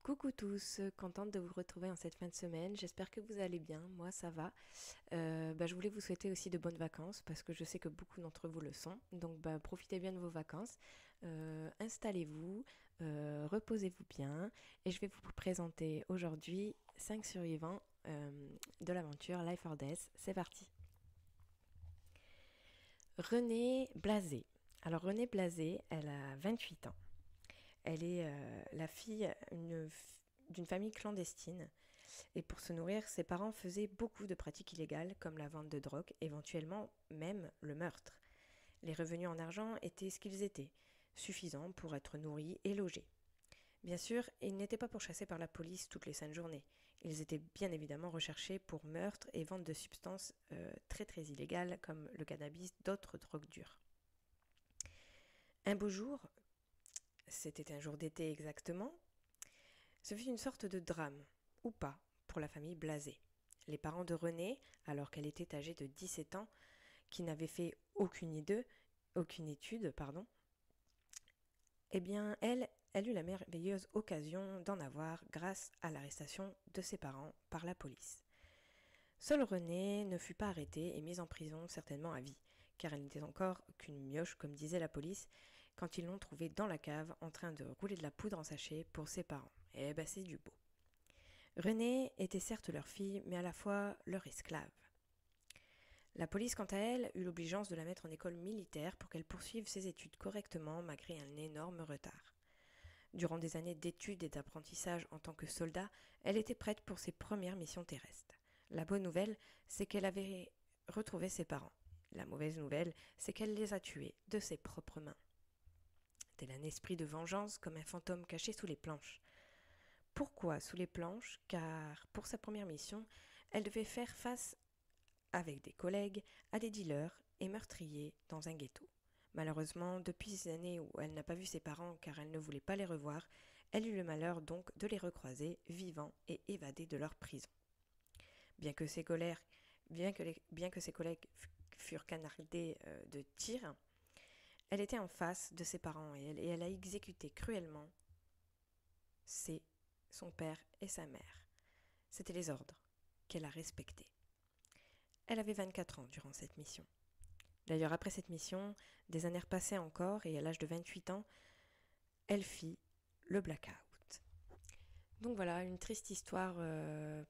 Coucou tous, contente de vous retrouver en cette fin de semaine. J'espère que vous allez bien. Moi, ça va. Je voulais vous souhaiter aussi de bonnes vacances parce que je sais que beaucoup d'entre vous le sont. Donc, profitez bien de vos vacances. Installez-vous, reposez-vous bien. Et je vais vous présenter aujourd'hui 5 survivants de l'aventure Life or Death. C'est parti. Renée Blasé. Alors, Renée Blasé, elle a 28 ans. Elle est la fille d'une famille clandestine et pour se nourrir, ses parents faisaient beaucoup de pratiques illégales comme la vente de drogue, éventuellement même le meurtre. Les revenus en argent étaient ce qu'ils étaient, suffisants pour être nourris et logés. Bien sûr, ils n'étaient pas pourchassés par la police toutes les 5 journées. Ils étaient bien évidemment recherchés pour meurtre et vente de substances très très illégales comme le cannabis, d'autres drogues dures. Un beau jour, c'était un jour d'été exactement, ce fut une sorte de drame, ou pas, pour la famille Blasé. Les parents de Renée, alors qu'elle était âgée de 17 ans, qui n'avaient fait aucune étude, eh bien, elle eut la merveilleuse occasion d'en avoir grâce à l'arrestation de ses parents par la police. Seule Renée ne fut pas arrêtée et mise en prison certainement à vie, car elle n'était encore qu'une mioche, comme disait la police, quand ils l'ont trouvée dans la cave en train de rouler de la poudre en sachet pour ses parents. Eh ben c'est du beau. Renée était certes leur fille, mais à la fois leur esclave. La police, quant à elle, eut l'obligeance de la mettre en école militaire pour qu'elle poursuive ses études correctement malgré un énorme retard. Durant des années d'études et d'apprentissage en tant que soldat, elle était prête pour ses premières missions terrestres. La bonne nouvelle, c'est qu'elle avait retrouvé ses parents. La mauvaise nouvelle, c'est qu'elle les a tués de ses propres mains. Tel un esprit de vengeance comme un fantôme caché sous les planches. Pourquoi sous les planches? Car pour sa première mission, elle devait faire face avec des collègues à des dealers et meurtriers dans un ghetto. Malheureusement, depuis ces années où elle n'a pas vu ses parents car elle ne voulait pas les revoir, elle eut le malheur donc de les recroiser vivants et évadés de leur prison. Bien que ses collègues furent canardés de tirs, elle était en face de ses parents et elle a exécuté cruellement son père et sa mère. C'étaient les ordres qu'elle a respectés. Elle avait 24 ans durant cette mission. D'ailleurs, après cette mission, des années repassaient encore et à l'âge de 28 ans, elle fit le blackout. Donc voilà, une triste histoire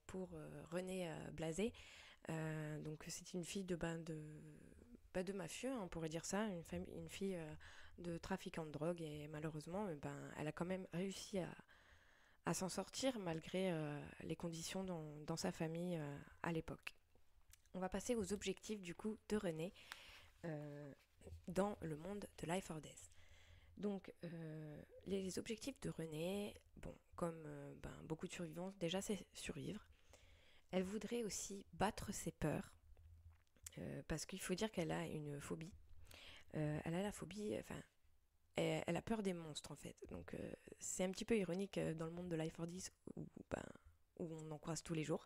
pour Renée Blasé. Donc c'est une fille de mafieux, on pourrait dire ça, une fille de trafiquant de drogue et malheureusement, elle a quand même réussi à s'en sortir malgré les conditions dans sa famille à l'époque. On va passer aux objectifs du coup de Renée dans le monde de Life or Death. Donc, les objectifs de Renée, comme beaucoup de survivants, déjà c'est survivre. Elle voudrait aussi battre ses peurs, parce qu'il faut dire qu'elle a une phobie. Elle a la phobie, elle a peur des monstres en fait. Donc, c'est un petit peu ironique dans le monde de Life or Death où on en croise tous les jours.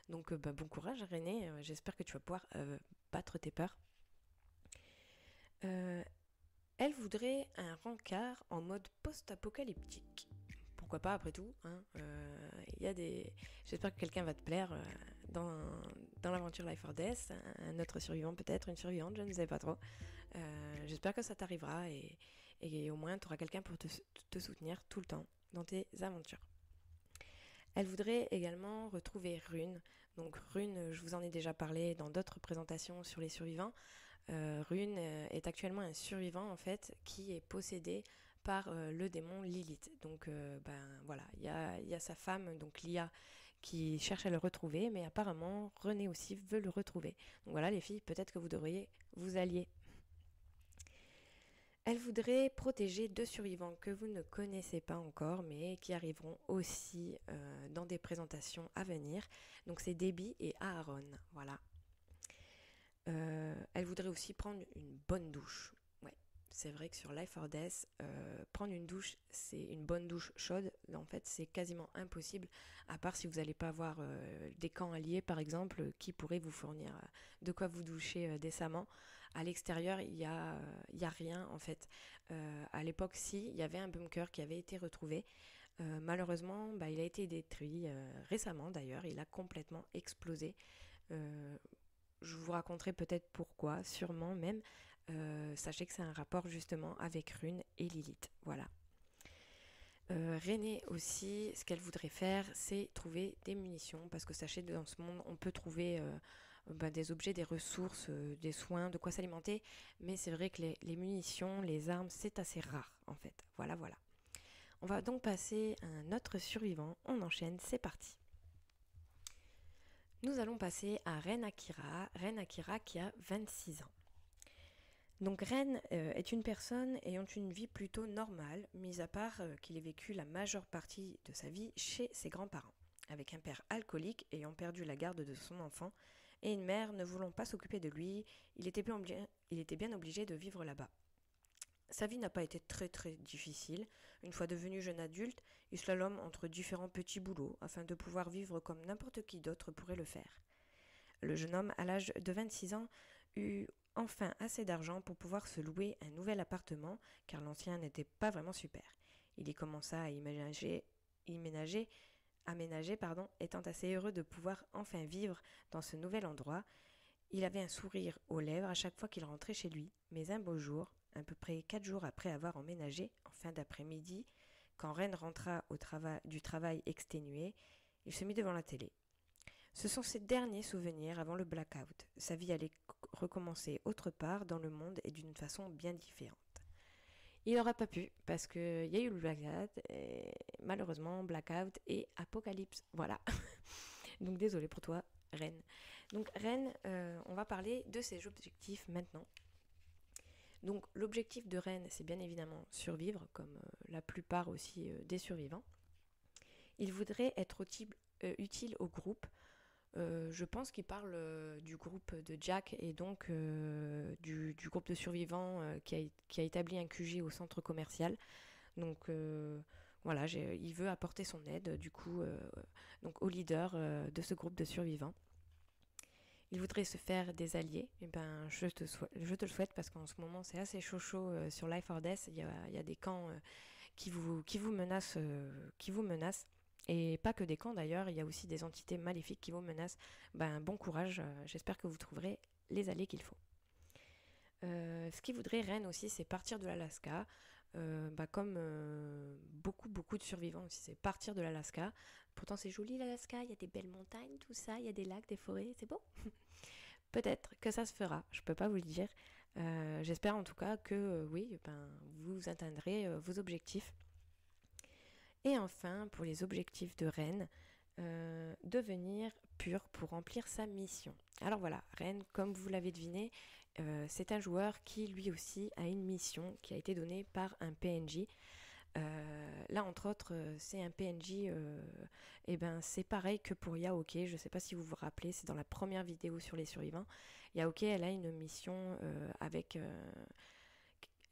Donc, bon courage Renée, j'espère que tu vas pouvoir battre tes peurs. Elle voudrait un rencard en mode post-apocalyptique. Pourquoi pas après tout, hein. J'espère que quelqu'un va te plaire dans l'aventure Life or Death, un autre survivant peut-être, une survivante, je ne sais pas trop. J'espère que ça t'arrivera et au moins tu auras quelqu'un pour te soutenir tout le temps dans tes aventures. Elle voudrait également retrouver Rune. Donc Rune, je vous en ai déjà parlé dans d'autres présentations sur les survivants. Rune est actuellement un survivant en fait qui est possédé par le démon Lilith. Donc voilà, il y a sa femme, donc Lia, qui cherche à le retrouver, mais apparemment Renée aussi veut le retrouver. Donc voilà les filles, peut-être que vous devriez vous allier. Elle voudrait protéger 2 survivants que vous ne connaissez pas encore, mais qui arriveront aussi dans des présentations à venir. Donc c'est Debbie et Aaron, voilà. Elle voudrait aussi prendre une bonne douche. Ouais, c'est vrai que sur Life or Death, prendre une douche, c'est une bonne douche chaude. En fait, c'est quasiment impossible, à part si vous n'allez pas avoir des camps alliés, par exemple, qui pourraient vous fournir de quoi vous doucher décemment. À l'extérieur, il y a rien, en fait. À l'époque, il y avait un bunker qui avait été retrouvé Malheureusement, il a été détruit récemment d'ailleurs, il a complètement explosé. Euh, je vous raconterai peut-être pourquoi, sûrement même. Sachez que c'est un rapport justement avec Rune et Lilith. Voilà. René aussi, ce qu'elle voudrait faire, c'est trouver des munitions, parce que sachez que dans ce monde, on peut trouver des objets, des ressources, des soins, de quoi s'alimenter, mais c'est vrai que les munitions, les armes, c'est assez rare en fait. Voilà, voilà. On va donc passer à un autre survivant. On enchaîne, c'est parti. Nous allons passer à Ren Akira. Ren Akira qui a 26 ans. Donc Ren est une personne ayant une vie plutôt normale, mis à part qu'il ait vécu la majeure partie de sa vie chez ses grands-parents, avec un père alcoolique ayant perdu la garde de son enfant et une mère ne voulant pas s'occuper de lui, il était bien obligé de vivre là-bas. Sa vie n'a pas été très très difficile. Une fois devenu jeune adulte, il slalome entre différents petits boulots afin de pouvoir vivre comme n'importe qui d'autre pourrait le faire. Le jeune homme, à l'âge de 26 ans, eut enfin assez d'argent pour pouvoir se louer un nouvel appartement, car l'ancien n'était pas vraiment super. Il y commença à aménager, étant assez heureux de pouvoir enfin vivre dans ce nouvel endroit. Il avait un sourire aux lèvres à chaque fois qu'il rentrait chez lui, mais un beau jour, à peu près 4 jours après avoir emménagé, en fin d'après-midi, quand Ren rentra du travail exténué, il se mit devant la télé. Ce sont ses derniers souvenirs avant le blackout. Sa vie allait recommencer autre part dans le monde et d'une façon bien différente. Il n'aura pas pu parce qu'il y a eu le blackout et malheureusement blackout et apocalypse. Voilà. Donc désolé pour toi, Ren. Donc Ren, on va parler de ses objectifs maintenant. Donc l'objectif de Ren, c'est bien évidemment survivre, comme la plupart aussi des survivants. Il voudrait être utile au groupe. Je pense qu'il parle du groupe de Jack et donc du groupe de survivants qui a établi un QG au centre commercial. Donc voilà, il veut apporter son aide du coup donc au leader de ce groupe de survivants. Il voudrait se faire des alliés. Et ben, je te le souhaite parce qu'en ce moment c'est assez chaud sur Life or Death. Il y a des camps qui vous menacent, et pas que des camps d'ailleurs, il y a aussi des entités maléfiques qui vous menacent. Bon courage, j'espère que vous trouverez les alliés qu'il faut. Ce qu'il voudrait Ren aussi, c'est partir de l'Alaska, comme beaucoup de survivants aussi, c'est partir de l'Alaska. Pourtant c'est joli l'Alaska, il y a des belles montagnes, tout ça, il y a des lacs, des forêts, c'est beau. Peut-être que ça se fera, je peux pas vous le dire. J'espère en tout cas que oui, vous atteindrez vos objectifs. Et enfin, pour les objectifs de Ren, devenir pur pour remplir sa mission. Alors voilà, Ren, comme vous l'avez deviné, c'est un joueur qui lui aussi a une mission qui a été donnée par un PNJ. Là, entre autres, c'est un PNJ, c'est pareil que pour Yaoke. Je ne sais pas si vous vous rappelez, c'est dans la première vidéo sur les survivants. Yaoke, elle a une mission avec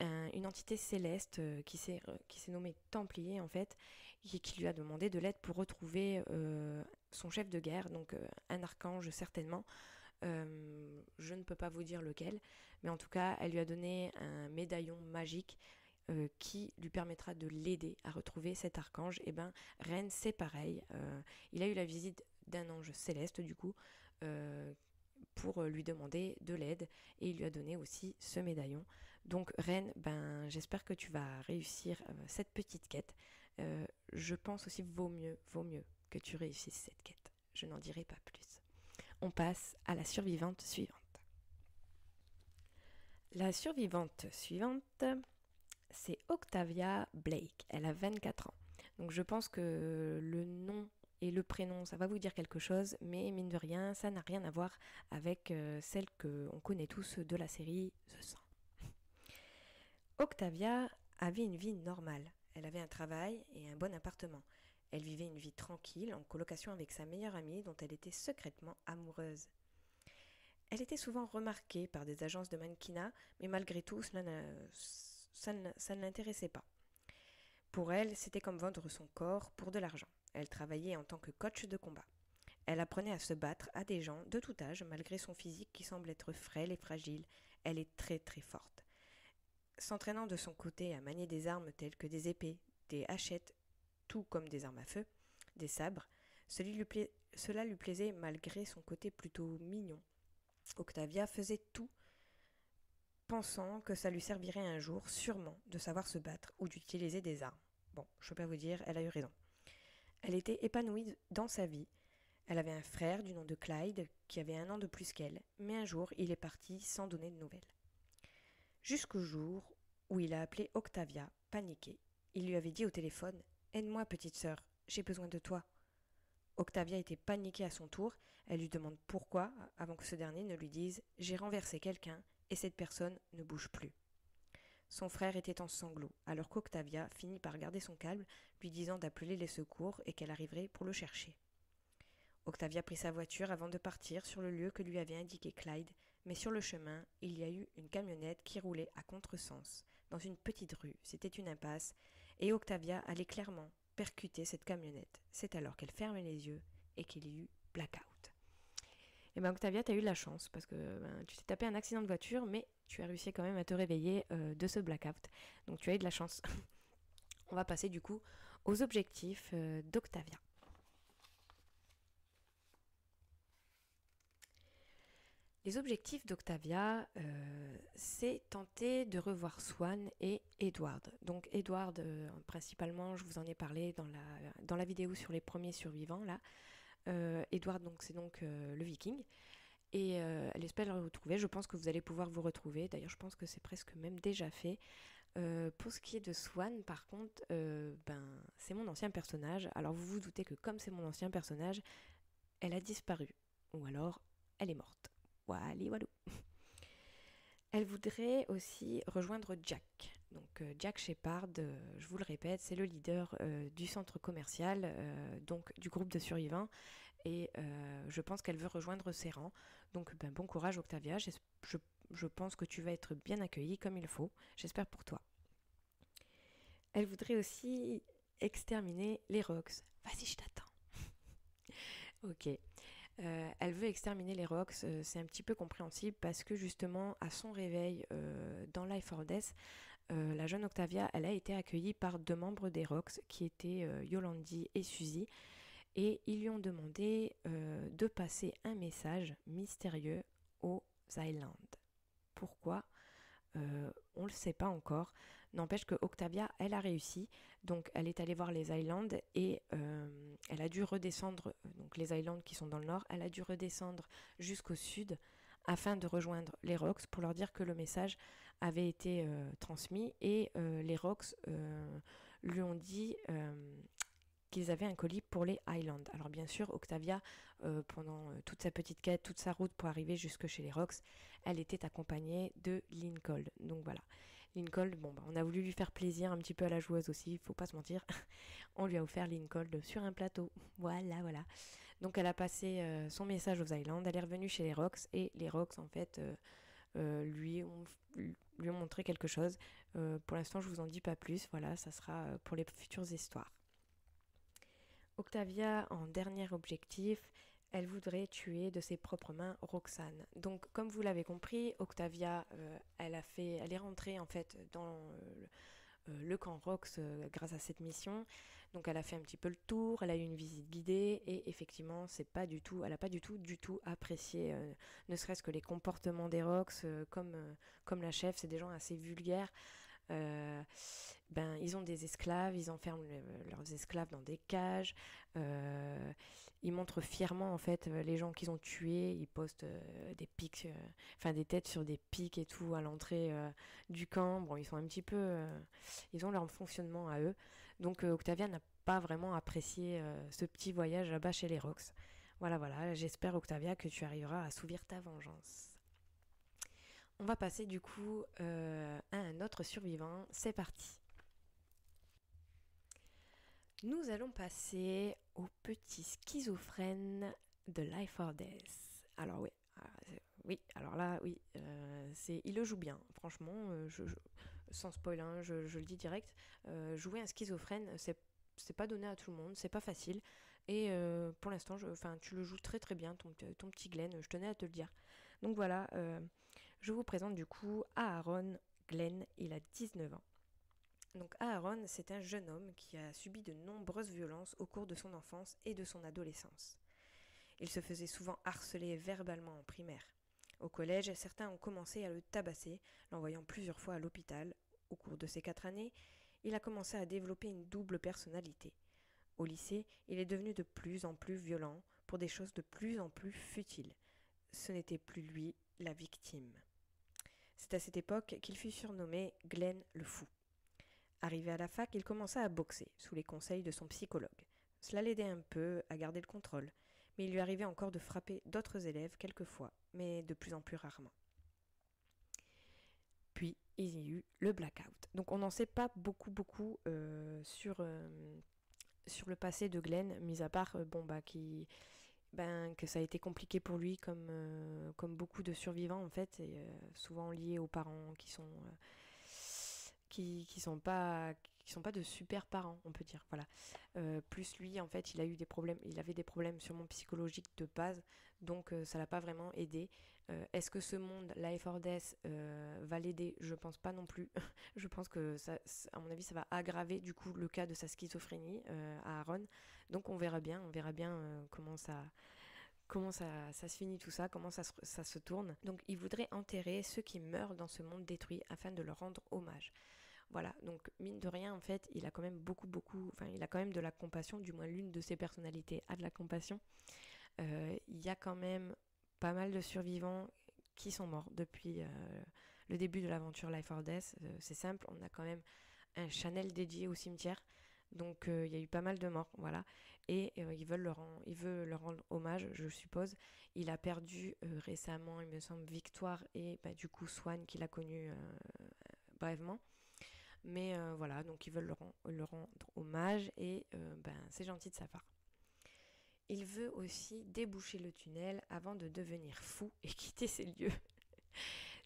une entité céleste qui s'est nommée Templier en fait, qui lui a demandé de l'aide pour retrouver son chef de guerre, donc un archange certainement. Je ne peux pas vous dire lequel, mais en tout cas, elle lui a donné un médaillon magique qui lui permettra de l'aider à retrouver cet archange. Et Ren, c'est pareil. Il a eu la visite d'un ange céleste, du coup, pour lui demander de l'aide, et il lui a donné aussi ce médaillon. Donc Ren, j'espère que tu vas réussir cette petite quête. Je pense aussi vaut mieux que tu réussisses cette quête. Je n'en dirai pas plus. On passe à la survivante suivante. La survivante suivante, c'est Octavia Blake. Elle a 24 ans. Donc je pense que le nom et le prénom, ça va vous dire quelque chose, mais mine de rien, ça n'a rien à voir avec celle qu'on connaît tous de la série The 100. Octavia avait une vie normale. Elle avait un travail et un bon appartement. Elle vivait une vie tranquille en colocation avec sa meilleure amie dont elle était secrètement amoureuse. Elle était souvent remarquée par des agences de mannequinat, mais malgré tout, ça ne l'intéressait pas. Pour elle, c'était comme vendre son corps pour de l'argent. Elle travaillait en tant que coach de combat. Elle apprenait à se battre à des gens de tout âge, malgré son physique qui semble être frêle et fragile. Elle est très très forte. S'entraînant de son côté à manier des armes telles que des épées, des hachettes, tout comme des armes à feu, des sabres. Cela lui plaisait malgré son côté plutôt mignon. Octavia faisait tout pensant que ça lui servirait un jour, sûrement, de savoir se battre ou d'utiliser des armes. Bon, je peux pas vous dire, elle a eu raison. Elle était épanouie dans sa vie. Elle avait un frère du nom de Clyde qui avait 1 an de plus qu'elle, mais un jour il est parti sans donner de nouvelles. Jusqu'au jour où il a appelé Octavia, paniqué. Il lui avait dit au téléphone: Aide-moi, petite sœur, j'ai besoin de toi. Octavia était paniquée à son tour. Elle lui demande pourquoi, avant que ce dernier ne lui dise: J'ai renversé quelqu'un et cette personne ne bouge plus. Son frère était en sanglots, alors qu'Octavia finit par garder son calme, lui disant d'appeler les secours et qu'elle arriverait pour le chercher. Octavia prit sa voiture avant de partir sur le lieu que lui avait indiqué Clyde, mais sur le chemin, il y a eu une camionnette qui roulait à contresens, dans une petite rue, c'était une impasse, et Octavia allait clairement percuter cette camionnette. C'est alors qu'elle fermait les yeux et qu'il y eut blackout. Et bien Octavia, tu as eu de la chance, parce que tu t'es tapé un accident de voiture, mais tu as réussi quand même à te réveiller de ce blackout. Donc tu as eu de la chance. On va passer du coup aux objectifs d'Octavia. Les objectifs d'Octavia, c'est tenter de revoir Swan et Edward. Donc Edward, principalement, je vous en ai parlé dans la vidéo sur les premiers survivants, là. Edward, donc, c'est donc le viking. Et elle espère le retrouver. Je pense que vous allez pouvoir vous retrouver. D'ailleurs, je pense que c'est presque même déjà fait. Pour ce qui est de Swan, par contre, c'est mon ancien personnage. Alors vous vous doutez que comme c'est mon ancien personnage, elle a disparu. Ou alors, elle est morte. Walou. Elle voudrait aussi rejoindre Jack. Donc Jack Shepard, je vous le répète, c'est le leader du centre commercial, donc du groupe de survivants. Et je pense qu'elle veut rejoindre ses rangs. Donc bon courage Octavia, je pense que tu vas être bien accueillie comme il faut. J'espère pour toi. Elle voudrait aussi exterminer les Rox. Vas-y, je t'attends. Ok. Elle veut exterminer les Rox, c'est un petit peu compréhensible parce que justement à son réveil dans Life or Death, la jeune Octavia, elle a été accueillie par 2 membres des Rox qui étaient Yolandi et Suzy, et ils lui ont demandé de passer un message mystérieux aux Islands. Pourquoi on ne le sait pas encore. N'empêche que Octavia, elle a réussi. Donc elle est allée voir les Islands et elle a dû redescendre, donc les Islands qui sont dans le nord, elle a dû redescendre jusqu'au sud afin de rejoindre les Rox pour leur dire que le message avait été transmis, et les Rox lui ont dit qu'ils avaient un colis pour les Highlands. Alors bien sûr, Octavia, pendant toute sa petite quête, toute sa route pour arriver jusque chez les Rox, elle était accompagnée de Lincoln. Donc voilà. Lincoln, on a voulu lui faire plaisir un petit peu à la joueuse aussi, il faut pas se mentir. On lui a offert Lincoln sur un plateau. Voilà. Donc elle a passé son message aux Highlands, elle est revenue chez les Rox, et les Rox en fait lui ont montré quelque chose. Pour l'instant, je vous en dis pas plus. Voilà, ça sera pour les futures histoires. Octavia, en dernier objectif, elle voudrait tuer de ses propres mains Roxane. Donc, comme vous l'avez compris, Octavia, elle est rentrée en fait dans le camp Rox grâce à cette mission. Donc, elle a fait un petit peu le tour, elle a eu une visite guidée, et effectivement, elle n'a pas du tout apprécié, ne serait-ce que les comportements des Rox, comme la chef, c'est des gens assez vulgaires. Ils ont des esclaves, ils enferment leurs esclaves dans des cages, ils montrent fièrement en fait les gens qu'ils ont tués, ils postent des pics, des têtes sur des pics et tout à l'entrée du camp. Bon, ils sont un petit peu, ils ont leur fonctionnement à eux. Donc Octavia n'a pas vraiment apprécié ce petit voyage là-bas chez les Rox. Voilà, j'espère Octavia que tu arriveras à assouvir ta vengeance. On va passer du coup à un autre survivant, c'est parti. Nous allons passer au petit schizophrène de Life or Death. Alors il le joue bien, franchement, sans spoil, hein, je le dis direct, jouer un schizophrène, c'est pas donné à tout le monde, c'est pas facile, et pour l'instant, tu le joues très très bien, ton petit Glenn, je tenais à te le dire. Donc voilà, je vous présente du coup Aaron Glenn, il a 19 ans. Donc Aaron, c'est un jeune homme qui a subi de nombreuses violences au cours de son enfance et de son adolescence. Il se faisait souvent harceler verbalement en primaire. Au collège, certains ont commencé à le tabasser, l'envoyant plusieurs fois à l'hôpital. Au cours de ces 4 années, il a commencé à développer une double personnalité. Au lycée, il est devenu de plus en plus violent pour des choses de plus en plus futiles. Ce n'était plus lui la victime. C'est à cette époque qu'il fut surnommé Glenn le Fou. Arrivé à la fac, il commença à boxer, sous les conseils de son psychologue. Cela l'aidait un peu à garder le contrôle, mais il lui arrivait encore de frapper d'autres élèves quelquefois, mais de plus en plus rarement. Puis, il y eut le blackout. Donc on n'en sait pas beaucoup sur le passé de Glenn, mis à part que ça a été compliqué pour lui comme beaucoup de survivants en fait, et souvent liés aux parents qui sont pas de super parents, on peut dire. Voilà. Plus lui, en fait, il avait des problèmes sûrement psychologiques de base, donc ça l'a pas vraiment aidé. Est-ce que ce monde, Life or Death, va l'aider? Je pense pas non plus. Je pense que à mon avis, ça va aggraver du coup le cas de sa schizophrénie à Aaron. Donc on verra bien comment ça se finit tout ça, comment ça se tourne. Donc il voudrait enterrer ceux qui meurent dans ce monde détruit afin de leur rendre hommage. Voilà, donc mine de rien, en fait, il a quand même il a quand même de la compassion, du moins l'une de ses personnalités a de la compassion. Il y a quand même pas mal de survivants qui sont morts depuis le début de l'aventure Life or Death. C'est simple, on a quand même un Chanel dédié au cimetière, donc il y a eu pas mal de morts, voilà. Et il veut leur rendre hommage, je suppose. Il a perdu récemment, il me semble, Victoire et du coup Swan, qu'il a connu brièvement. Mais voilà, donc ils veulent leur rendre hommage et c'est gentil de sa part. Il veut aussi déboucher le tunnel avant de devenir fou et quitter ces lieux.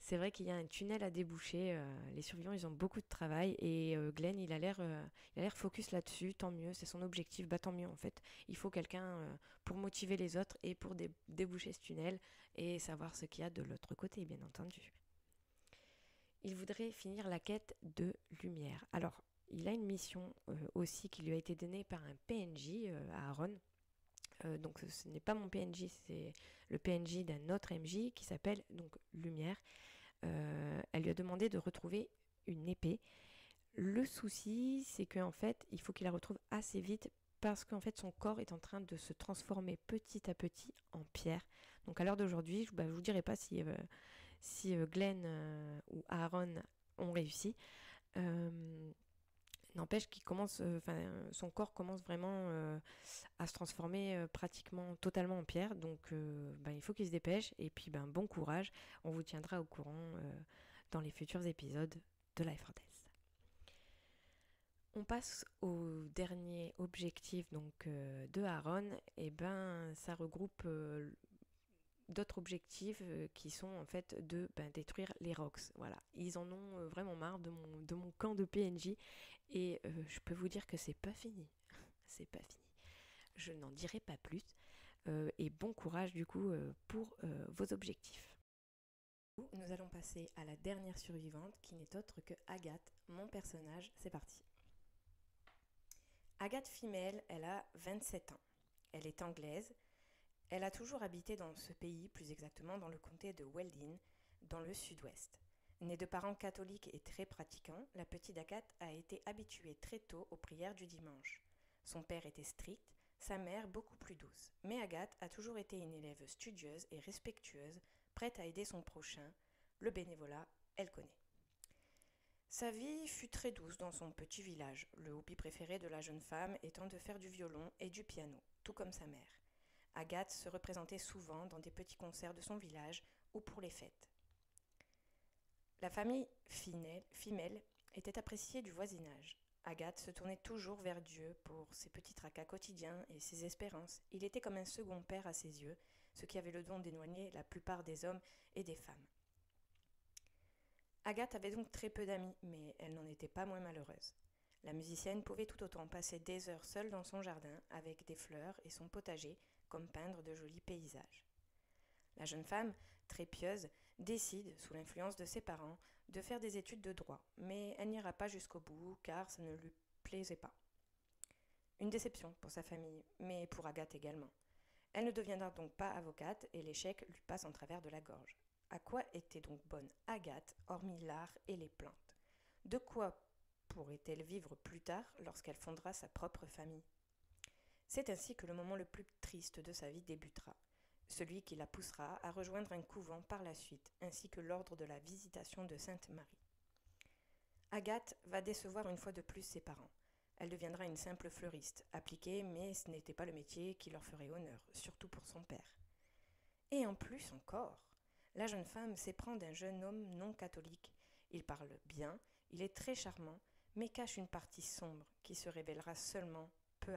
C'est vrai qu'il y a un tunnel à déboucher, les survivants ils ont beaucoup de travail et Glenn il a l'air focus là-dessus, tant mieux, c'est son objectif, tant mieux en fait. Il faut quelqu'un pour motiver les autres et pour déboucher ce tunnel et savoir ce qu'il y a de l'autre côté bien entendu. Il voudrait finir la quête de lumière. Alors, il a une mission aussi qui lui a été donnée par un PNJ à Aaron. Donc ce n'est pas mon PNJ, c'est le PNJ d'un autre MJ qui s'appelle donc Lumière. Elle lui a demandé de retrouver une épée. Le souci, c'est qu'en fait, il faut qu'il la retrouve assez vite parce qu'en fait, son corps est en train de se transformer petit à petit en pierre. Donc à l'heure d'aujourd'hui, je ne vous dirai pas si Glenn ou Aaron ont réussi. N'empêche qu'il commence, son corps commence vraiment à se transformer pratiquement totalement en pierre. Donc il faut qu'il se dépêche. Et puis bon courage. On vous tiendra au courant dans les futurs épisodes de Life or Death. On passe au dernier objectif donc de Aaron. Et ça regroupe d'autres objectifs qui sont en fait de détruire les Rocks. Voilà, ils en ont vraiment marre de mon camp de PNJ et je peux vous dire que c'est pas fini. C'est pas fini. Je n'en dirai pas plus et bon courage du coup pour vos objectifs. Nous allons passer à la dernière survivante qui n'est autre que Agathe, mon personnage. C'est parti. Agathe Femelle, elle a 27 ans. Elle est anglaise. Elle a toujours habité dans ce pays, plus exactement dans le comté de Weldon, dans le sud-ouest. Née de parents catholiques et très pratiquants, la petite Agathe a été habituée très tôt aux prières du dimanche. Son père était strict, sa mère beaucoup plus douce. Mais Agathe a toujours été une élève studieuse et respectueuse, prête à aider son prochain. Le bénévolat, elle connaît. Sa vie fut très douce dans son petit village, le hobby préféré de la jeune femme étant de faire du violon et du piano, tout comme sa mère. Agathe se représentait souvent dans des petits concerts de son village ou pour les fêtes. La famille Femelle était appréciée du voisinage. Agathe se tournait toujours vers Dieu pour ses petits tracas quotidiens et ses espérances. Il était comme un second père à ses yeux, ce qui avait le don d'éloigner la plupart des hommes et des femmes. Agathe avait donc très peu d'amis, mais elle n'en était pas moins malheureuse. La musicienne pouvait tout autant passer des heures seule dans son jardin avec des fleurs et son potager, comme peindre de jolis paysages. La jeune femme, très pieuse, décide, sous l'influence de ses parents, de faire des études de droit, mais elle n'ira pas jusqu'au bout car ça ne lui plaisait pas. Une déception pour sa famille, mais pour Agathe également. Elle ne deviendra donc pas avocate et l'échec lui passe en travers de la gorge. À quoi était donc bonne Agathe, hormis l'art et les plantes? De quoi pourrait-elle vivre plus tard lorsqu'elle fondera sa propre famille? C'est ainsi que le moment le plus triste de sa vie débutera, celui qui la poussera à rejoindre un couvent par la suite, ainsi que l'ordre de la Visitation de Sainte Marie. Agathe va décevoir une fois de plus ses parents. Elle deviendra une simple fleuriste, appliquée, mais ce n'était pas le métier qui leur ferait honneur, surtout pour son père. Et en plus encore, la jeune femme s'éprend d'un jeune homme non catholique. Il parle bien, il est très charmant, mais cache une partie sombre qui se révélera seulement peu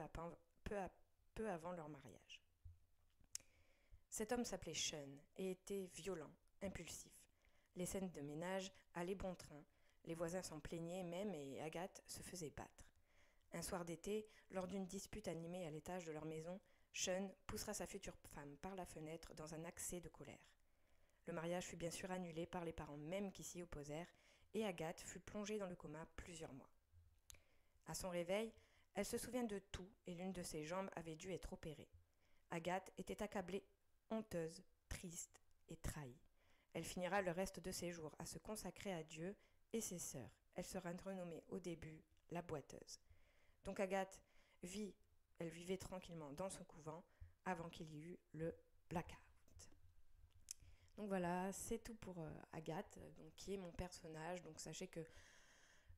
avant leur mariage. Cet homme s'appelait Sean et était violent, impulsif. Les scènes de ménage allaient bon train, les voisins s'en plaignaient même et Agathe se faisait battre. Un soir d'été, lors d'une dispute animée à l'étage de leur maison, Sean poussera sa future femme par la fenêtre dans un accès de colère. Le mariage fut bien sûr annulé par les parents même qui s'y opposèrent et Agathe fut plongée dans le coma plusieurs mois. À son réveil, elle se souvient de tout et l'une de ses jambes avait dû être opérée. Agathe était accablée, honteuse, triste et trahie. Elle finira le reste de ses jours à se consacrer à Dieu et ses sœurs. Elle sera renommée au début la boiteuse. Donc Agathe elle vivait tranquillement dans son couvent avant qu'il y eut le blackout. Donc voilà, c'est tout pour Agathe, donc, qui est mon personnage. Donc sachez que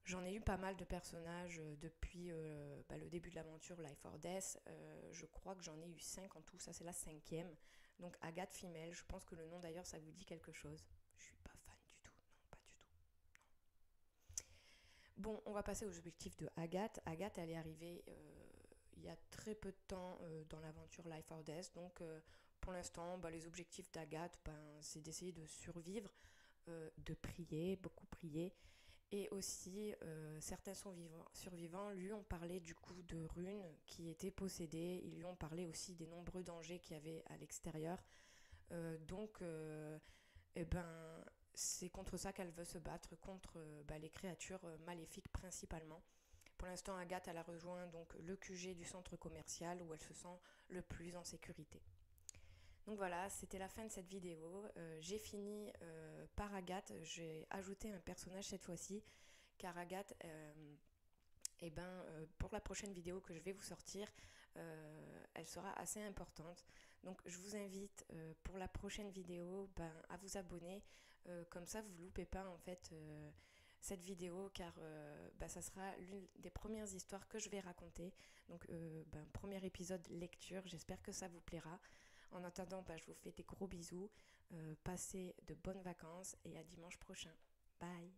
j'en ai eu pas mal de personnages depuis le début de l'aventure Life or Death. Je crois que j'en ai eu 5 en tout, ça c'est la 5e. Donc Agathe Femelle, je pense que le nom d'ailleurs ça vous dit quelque chose. Je suis pas fan du tout, non, pas du tout. Bon, on va passer aux objectifs de Agathe. Agathe, elle est arrivée il y a très peu de temps dans l'aventure Life or Death. Donc pour l'instant, les objectifs d'Agathe, c'est d'essayer de survivre, de prier, beaucoup prier. Et aussi, certains survivants lui ont parlé du coup de runes qui étaient possédées. Ils lui ont parlé aussi des nombreux dangers qu'il y avait à l'extérieur. Donc, c'est contre ça qu'elle veut se battre, contre les créatures maléfiques principalement. Pour l'instant, Agathe, elle a rejoint donc le QG du centre commercial où elle se sent le plus en sécurité. Donc voilà, c'était la fin de cette vidéo. J'ai fini par Agathe. J'ai ajouté un personnage cette fois-ci, car Agathe, pour la prochaine vidéo que je vais vous sortir, elle sera assez importante. Donc je vous invite pour la prochaine vidéo à vous abonner. Comme ça, vous ne loupez pas en fait cette vidéo, car ça sera l'une des premières histoires que je vais raconter. Donc premier épisode lecture, j'espère que ça vous plaira. En attendant, je vous fais des gros bisous, passez de bonnes vacances et à dimanche prochain. Bye!